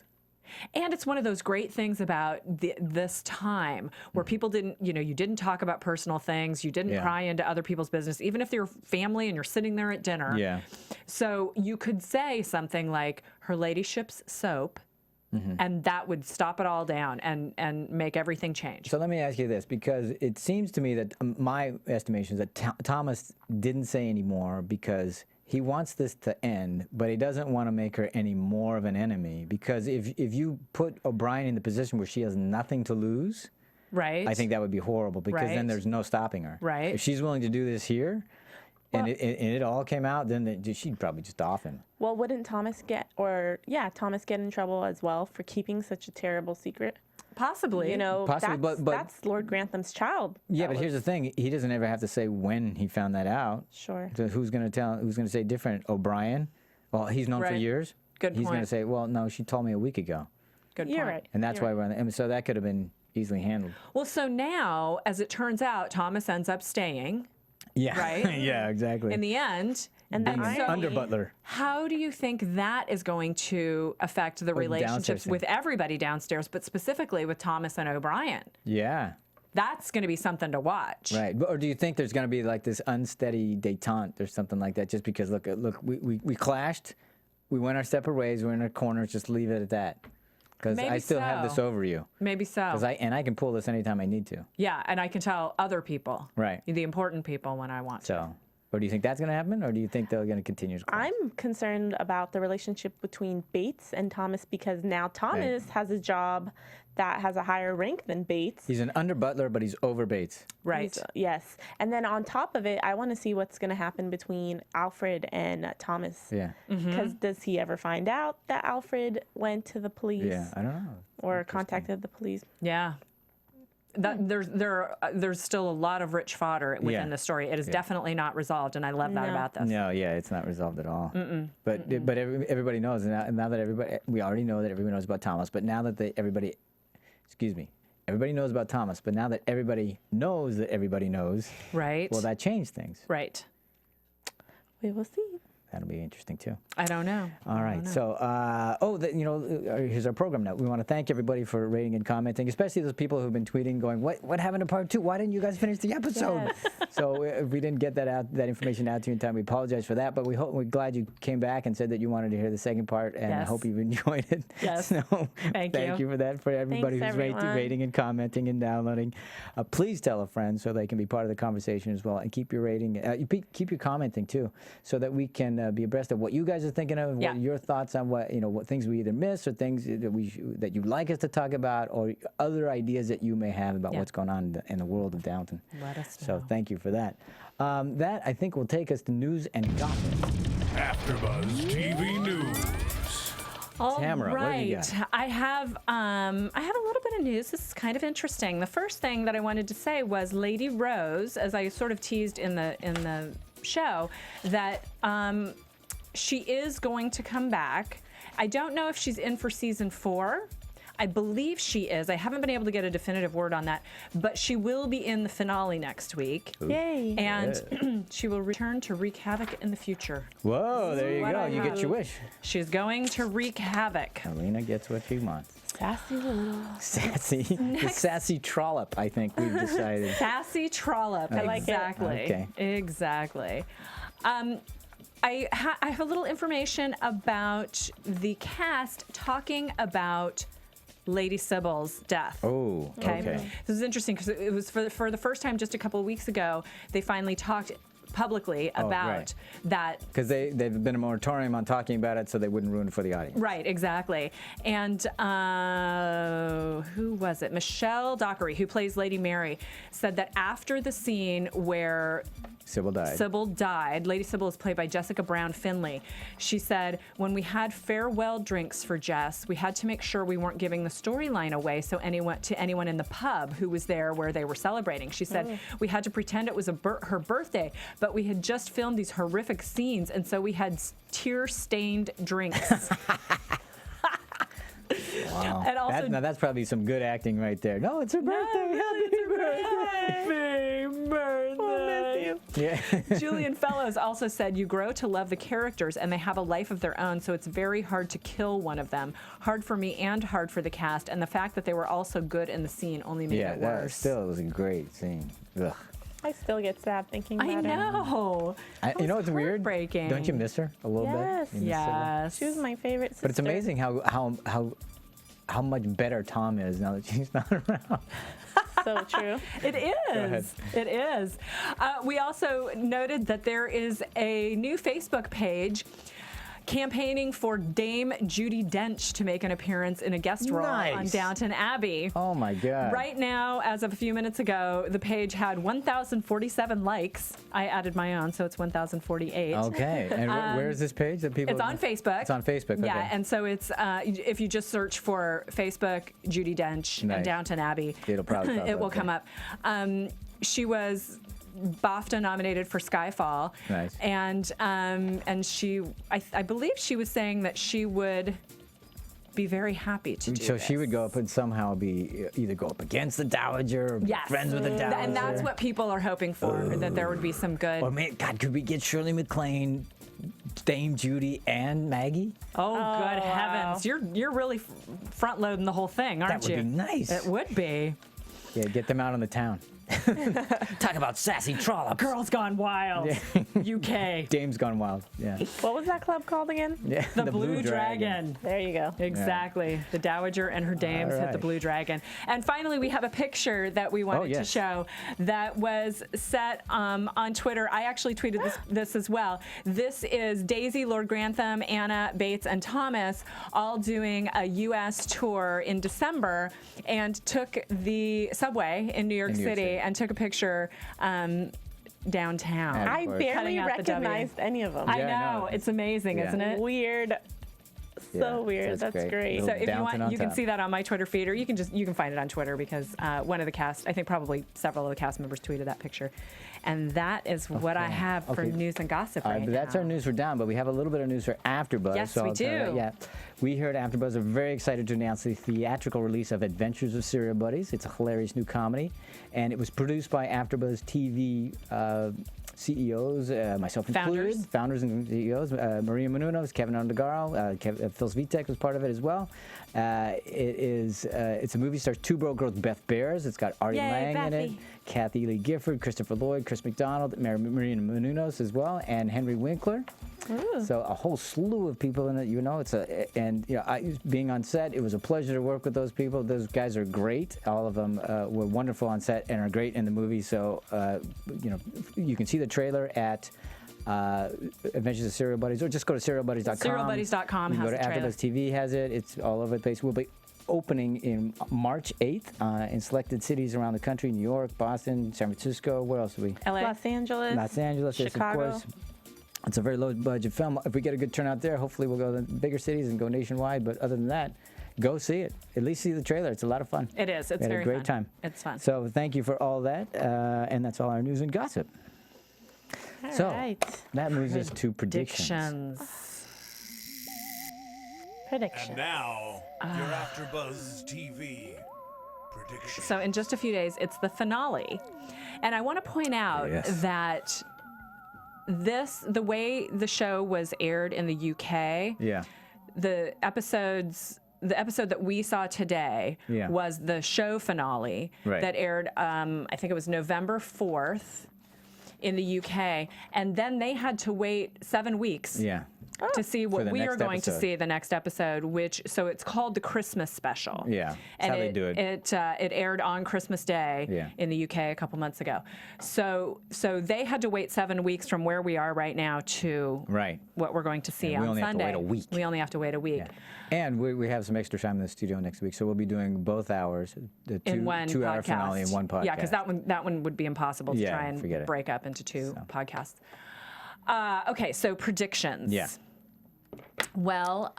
And it's one of those great things about this time where people didn't, you know, you didn't talk about personal things. You didn't pry into other people's business, even if they're family and you're sitting there at dinner. Yeah. So you could say something like, her ladyship's soap, and that would stop it all down and make everything change. So let me ask you this, because it seems to me that my estimation is that Thomas didn't say any more because he wants this to end, but he doesn't want to make her any more of an enemy. Because if you put O'Brien in the position where she has nothing to lose, Right. I think that would be horrible, because then Right. there's no stopping her. Right. If she's willing to do this here, and it all came out, then she'd probably just off him. Well, wouldn't Thomas get in trouble as well for keeping such a terrible secret? Possibly. You know, Possibly, but that's Lord Grantham's child. Yeah, but here's the thing: he doesn't ever have to say when he found that out. Sure. So who's going to tell? Who's going to say different? O'Brien? Well, he's known for Right. years. Good He's going to point. say, well, no, she told me a week ago, Good You're point. right. and that's You're why we're on. And so that could have been easily handled. Well, so now, as it turns out, Thomas ends up staying Yeah. Right? Yeah, exactly. in the end. And Being then an under butler. How do you think that is going to affect the relationships downstairs with everybody downstairs, but specifically with Thomas and O'Brien? Yeah. That's going to be something to watch. Right. Or do you think there's going to be like this unsteady détente or something like that? Just because look, we clashed, we went our separate ways, we're in our corners. Just leave it at that. Because I Maybe still have this so. over you. Maybe so. I can pull this anytime I need to. Yeah, and I can tell other people, Right. the important people, when I want to. So, or do you think that's going to happen, or do you think they're going to continue to clash? I'm concerned about the relationship between Bates and Thomas, because now Thomas has a job that has a higher rank than Bates. He's an under butler, but he's over Bates. Right. Yes. And then on top of it, I want to see what's going to happen between Alfred and Thomas. Yeah. Because does he ever find out that Alfred went to the police Yeah, I don't know. or contacted the police? Yeah. there's still a lot of rich fodder within the story. It is definitely not resolved, and I love that about this. No, it's not resolved at all. But everybody knows, and now that we already know that everybody knows about Thomas, but now that everybody knows about Thomas, but now that everybody knows that everybody knows, right? Well, that changed things. Right. We will see. That'll be interesting too. I don't know. All right. So, here's our program note. We want to thank everybody for rating and commenting, especially those people who've been tweeting, going, "What happened to part 2? Why didn't you guys finish the episode?" Yes. So, if we didn't get that information out to you in time, we apologize for that. But we're glad you came back and said that you wanted to hear the second part, and I hope you enjoyed it. Yes. So, thank you for that. For everybody Thanks, who's rating and commenting and downloading, please tell a friend so they can be part of the conversation as well, and keep your rating, keep your commenting too, so that we can be abreast of what you guys are thinking of, what your thoughts on what things we either miss or things that you'd like us to talk about, or other ideas that you may have about what's going on in the world of Downton. Let us know. So thank you for that. That I think will take us to news and gossip. AfterBuzz TV News. All Tamara, what do you right. got? I have a little bit of news. This is kind of interesting. The first thing that I wanted to say was Lady Rose, as I sort of teased in the show, that she is going to come back. I don't know if she's in for season 4. I believe she is. I haven't been able to get a definitive word on that, but she will be in the finale next week. Yay. And she will return to wreak havoc in the future. Whoa, there you what go. I You get have. your wish. She's going to wreak havoc. Alina gets what she wants. Sassy little. Sassy. The sassy trollop, I think we've decided. Sassy trollop. I like it. Exactly. Okay. Exactly. I have a little information about the cast talking about Lady Sybil's death. Oh, okay. This is interesting because it was for the first time just a couple of weeks ago, they finally talked publicly about that. Because they've been a moratorium on talking about it so they wouldn't ruin it for the audience. Right, exactly. And who was it? Michelle Dockery, who plays Lady Mary, said that after the scene where Sybil died. Lady Sybil is played by Jessica Brown Finley. She said, when we had farewell drinks for Jess, we had to make sure we weren't giving the storyline away to anyone in the pub who was there where they were celebrating. She said, we had to pretend it was her birthday, but we had just filmed these horrific scenes, and so we had tear-stained drinks. Wow. And also, that's probably some good acting right there. No, it's her birthday. Happy birthday. Yeah. Julian Fellows also said, you grow to love the characters and they have a life of their own, so it's very hard to kill one of them. Hard for me and hard for the cast, and the fact that they were all so good in the scene only made it worse. It was a great scene. Ugh. I still get sad thinking about I know. You know what's weird? Heartbreaking. Don't you miss her a little Yes. bit? You miss her? Yes. She was my favorite sister. But it's amazing how much better Tom is now that she's not around. So true. It is. It is. We also noted that there is a new Facebook page campaigning for Dame Judi Dench to make an appearance in a guest role on Downton Abbey. Oh my God. Right now, as of a few minutes ago, the page had 1,047 likes. I added my own, so it's 1,048. Okay. And where is this page that people? It's on Facebook. It's on Facebook. Yeah, okay. and so it's if you just search for Facebook Judi Dench and Downton Abbey, it'll probably pop it will up, come up. She was BAFTA nominated for Skyfall. Nice. And she, I believe she was saying that she would be very happy to do So this. she would go up and somehow either go up against the Dowager or be friends with the Dowager. And that's what people are hoping for, that there would be some good. Or God, could we get Shirley MacLaine, Dame Judy, and Maggie? Oh, good heavens. You're really front loading the whole thing, aren't That would you? be nice. It would be. Yeah, get them out in the town. Talk about sassy trollops. Girls Gone Wild. UK. Dame's Gone Wild. Yeah. What was that club called again? Yeah. The Blue Dragon. There you go. Exactly. The Dowager and her dames hit the Blue Dragon. And finally, we have a picture that we wanted to show that was set on Twitter. I actually tweeted this as well. This is Daisy, Lord Grantham, Anna, Bates, and Thomas all doing a U.S. tour in December and took the subway in New York City and took a picture downtown. I barely Cutting out the W. recognized any of them. I know. It's amazing, isn't it? Weird so weird. That's great. So if you Downton want, on you can top. see that on my Twitter feed, or you can find it on Twitter because one of the cast, I think probably several of the cast members tweeted that picture. And that is what I have for news and gossip right but that's now. our news for Down, but we have a little bit of news for AfterBuzz. Yes, so we I'll tell you that. do. Yeah, we here at AfterBuzz are very excited to announce the theatrical release of Adventures of Serial Buddies. It's a hilarious new comedy, and it was produced by AfterBuzz TV CEOs, myself included, founders and CEOs, Maria Menounos, Kevin Undergaro, Phil Svitek was part of it as well. It's a movie, stars two broke girls, Beth Bears. It's got Artie Lang in it, Kathy Lee Gifford, Christopher Lloyd, Chris McDonald, Maria Menounos as well, and Henry Winkler. Ooh. So a whole slew of people in it. Being on set, it was a pleasure to work with those people. Those guys are great. All of them were wonderful on set and are great in the movie. So you can see the trailer at Adventures of Serial Buddies, or just go to serialbuddies.com. Serialbuddies.com has the trailer. AfterBuzz TV has it. It's all over the place. We'll be opening in March 8th in selected cities around the country: New York, Boston, San Francisco. Where else do we? LA, Los Angeles, yes, Chicago. of course. It's a very low-budget film. If we get a good turnout there, hopefully we'll go to the bigger cities and go nationwide. But other than that, go see it. At least see the trailer. It's a lot of fun. It is. It's very a great fun. time. It's fun. So thank you for all that, and that's all our news and gossip. All So right. that moves us to predictions. Predictions. And now, your AfterBuzz TV prediction. So in just a few days, it's the finale. And I want to point out that the way the show was aired in the UK, the episode that we saw today was the show finale that aired, I think it was November 4th in the UK. And then they had to wait 7 weeks to see what we are going to see the next episode, so it's called the Christmas special. Yeah, that's and how they do it. It aired on Christmas Day in the UK a couple months ago. So they had to wait 7 weeks from where we are right now to what we're going to see on Sunday. We only have to wait a week. We only have to wait a week. Yeah. And we have some extra time in the studio next week, so we'll be doing both hours, the two-hour finale in one podcast. Yeah, because that one would be impossible to try and break up into two podcasts. Okay, so predictions. Yeah. Well,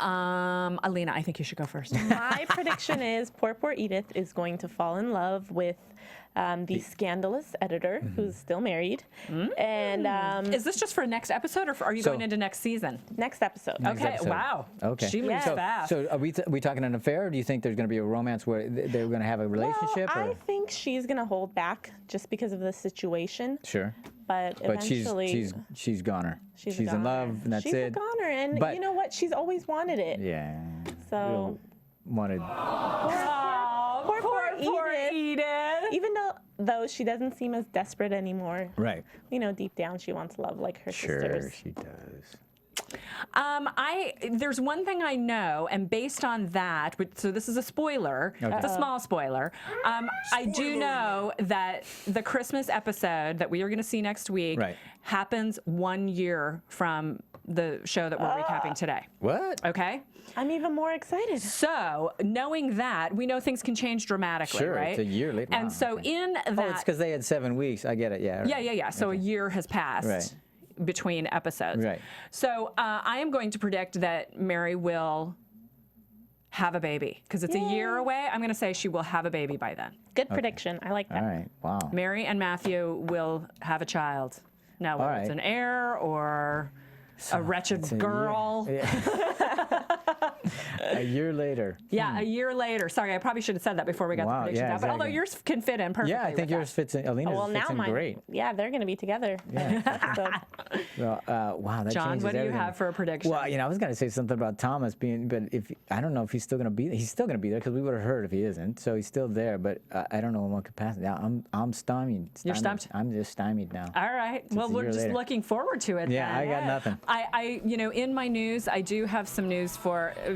Alina, I think you should go first. My prediction is poor Edith is going to fall in love with the scandalous editor who's still married. And is this just for next episode, or are you going into next season? Next episode. Okay, wow. Okay. She moves fast. So are we talking an affair, or do you think there's going to be a romance where they're going to have a relationship? Well, I think she's going to hold back just because of the situation. Sure. But eventually, she's goner. She's a in love, goner. and that's she's it. She's a goner, and you know what? She's always wanted it. Yeah. So wanted. Poor Edith. Even though she doesn't seem as desperate anymore. Right. You know, deep down she wants love like her sisters. Sure, she does. There's one thing I know, and based on that, so this is a spoiler, it's a small spoiler. I do know that the Christmas episode that we are going to see next week happens 1 year from the show that we're recapping today. What? Okay. I'm even more excited. So, knowing that, we know things can change dramatically, right? It's a year later. And so in that... Oh, it's because they had 7 weeks. I get it, yeah. Right. Yeah. So a year has passed between episodes. Right. So I am going to predict that Mary will have a baby, because it's a year away. I'm going to say she will have a baby by then. Good prediction. I like that. All right, wow. Mary and Matthew will have a child. Now, whether it's an heir or a wretched girl. A year later. Yeah, a year later. Sorry, I probably should have said that before we got the predictions out. But although yours can fit in perfectly. Yeah, I think yours fits in. Alina's fits in great. Yeah, they're going to be together. Yeah. Wow, that John, changes what do you everything. have for a prediction? Well, I was going to say something about Thomas being, but I don't know if he's still going to be. He's still going to be there because we would have heard if he isn't. So he's still there, but I don't know in what capacity. I'm stymied. You're stumped. I'm just stymied now. All right. Well, we're just looking forward to it. Yeah, then. I got nothing. In my news, I do have some news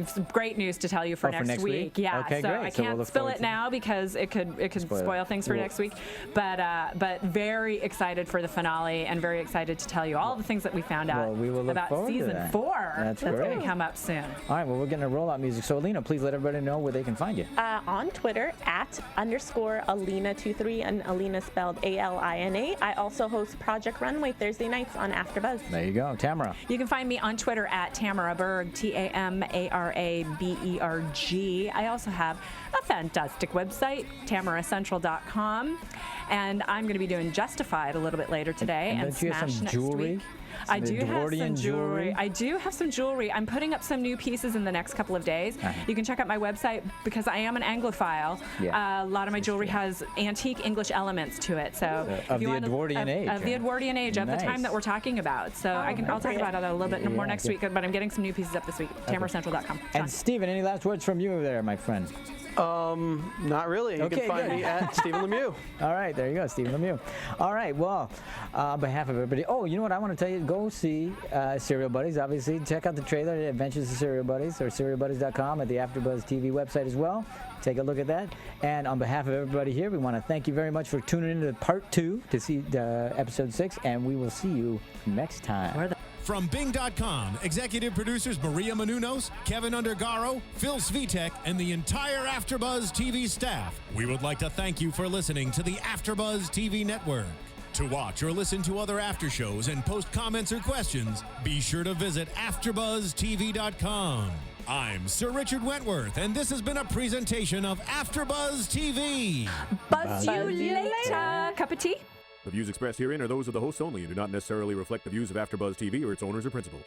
some great news to tell you for next week. Yeah. Okay, so great. I can't spill it now because it could spoil things for next week. But very excited for the finale and very excited to tell you all the things that we found out about season 4. That's going to come up soon. All right. Well, we're getting a rollout music. So Alina, please let everybody know where they can find you. On Twitter @_Alina23, and Alina spelled ALINA. I also host Project Runway Thursday nights on AfterBuzz. There you go, Tamara. You can find me on Twitter @Tamara Berg, TAMARA ARABERG. I also have a fantastic website, tamaracentral.com. And I'm going to be doing Justified a little bit later today and Smash next week. I do have some jewelry. I do have some jewelry. I'm putting up some new pieces in the next couple of days. You can check out my website because I am an Anglophile. A lot of my jewelry has antique English elements to it. So of the Edwardian age. Of the Edwardian age, of the time that we're talking about. So I'll talk about it a little bit more next week. But I'm getting some new pieces up this week. tamaracentral.com. And Stephen, any last words from you there, my friend? Not really. You can find me at Stephen Lemieux. All right, there you go, Stephen Lemieux. All right, well, on behalf of everybody, you know what I want to tell you? Go see Serial Buddies, obviously. Check out the trailer, Adventures of Serial Buddies, or serialbuddies.com at the AfterBuzz TV website as well. Take a look at that. And on behalf of everybody here, we want to thank you very much for tuning into part 2 to see episode 6, and we will see you next time. From Bing.com, executive producers Maria Menounos, Kevin Undergaro, Phil Svitek, and the entire AfterBuzz TV staff, we would like to thank you for listening to the AfterBuzz TV network. To watch or listen to other after shows and post comments or questions, be sure to visit AfterBuzzTV.com. I'm Sir Richard Wentworth, and this has been a presentation of AfterBuzz TV. Buzz you later. Cup of tea? The views expressed herein are those of the hosts only and do not necessarily reflect the views of AfterBuzz TV or its owners or principals.